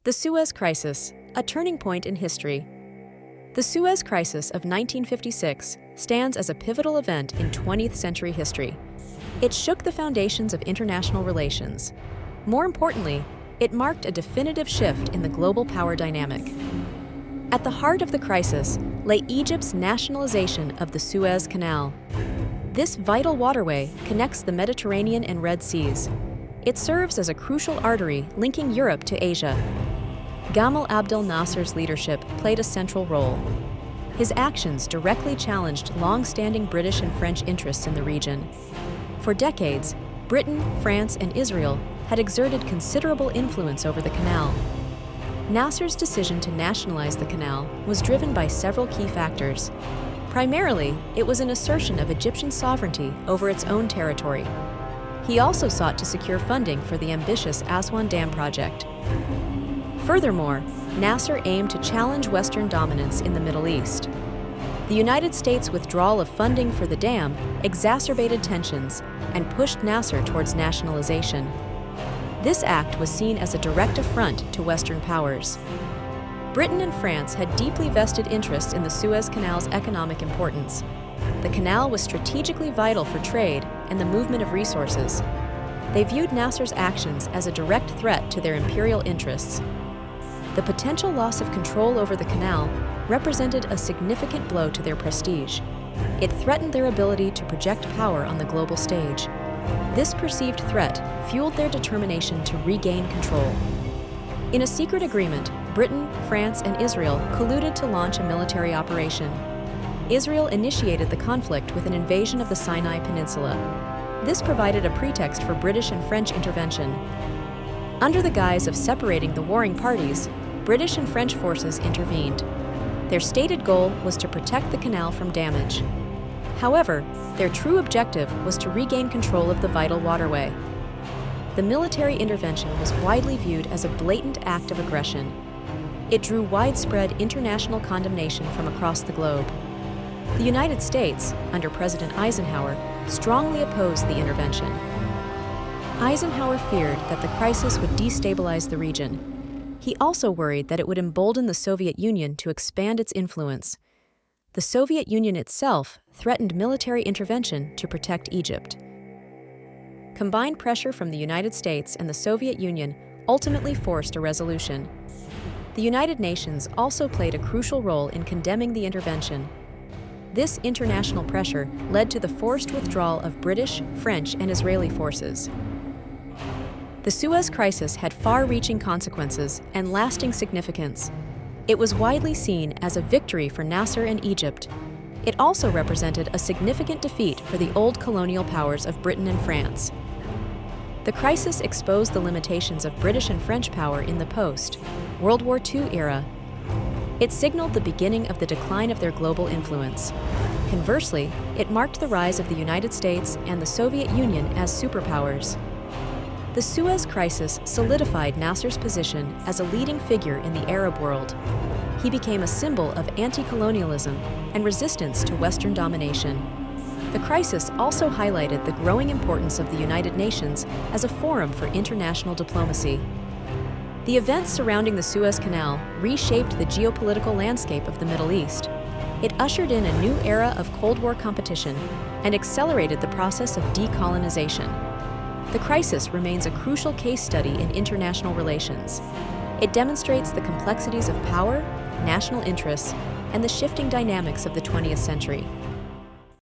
The Suez Crisis, a turning point in history. The Suez Crisis of 1956 stands as a pivotal event in 20th century history. It shook the foundations of international relations. More importantly, it marked a definitive shift in the global power dynamic. At the heart of the crisis lay Egypt's nationalization of the Suez Canal. This vital waterway connects the Mediterranean and Red Seas. It serves as a crucial artery linking Europe to Asia. Gamal Abdel Nasser's leadership played a central role. His actions directly challenged long-standing British and French interests in the region. For decades, Britain, France, and Israel had exerted considerable influence over the canal. Nasser's decision to nationalize the canal was driven by several key factors. Primarily, it was an assertion of Egyptian sovereignty over its own territory. He also sought to secure funding for the ambitious Aswan Dam project. Furthermore, Nasser aimed to challenge Western dominance in the Middle East. The United States' withdrawal of funding for the dam exacerbated tensions and pushed Nasser towards nationalization. This act was seen as a direct affront to Western powers. Britain and France had deeply vested interests in the Suez Canal's economic importance. The canal was strategically vital for trade and the movement of resources. They viewed Nasser's actions as a direct threat to their imperial interests. The potential loss of control over the canal represented a significant blow to their prestige. It threatened their ability to project power on the global stage. This perceived threat fueled their determination to regain control. In a secret agreement, Britain, France, and Israel colluded to launch a military operation. Israel initiated the conflict with an invasion of the Sinai Peninsula. This provided a pretext for British and French intervention. Under the guise of separating the warring parties, British and French forces intervened. Their stated goal was to protect the canal from damage. However, their true objective was to regain control of the vital waterway. The military intervention was widely viewed as a blatant act of aggression. It drew widespread international condemnation from across the globe. The United States, under President Eisenhower, strongly opposed the intervention. Eisenhower feared that the crisis would destabilize the region. He also worried that it would embolden the Soviet Union to expand its influence. The Soviet Union itself threatened military intervention to protect Egypt. Combined pressure from the United States and the Soviet Union ultimately forced a resolution. The United Nations also played a crucial role in condemning the intervention. This international pressure led to the forced withdrawal of British, French, and Israeli forces. The Suez Crisis had far-reaching consequences and lasting significance. It was widely seen as a victory for Nasser and Egypt. It also represented a significant defeat for the old colonial powers of Britain and France. The crisis exposed the limitations of British and French power in the post-World War II era. It signaled the beginning of the decline of their global influence. Conversely, it marked the rise of the United States and the Soviet Union as superpowers. The Suez Crisis solidified Nasser's position as a leading figure in the Arab world. He became a symbol of anti-colonialism and resistance to Western domination. The crisis also highlighted the growing importance of the United Nations as a forum for international diplomacy. The events surrounding the Suez Canal reshaped the geopolitical landscape of the Middle East. It ushered in a new era of Cold War competition and accelerated the process of decolonization. The crisis remains a crucial case study in international relations. It demonstrates the complexities of power, national interests, and the shifting dynamics of the 20th century.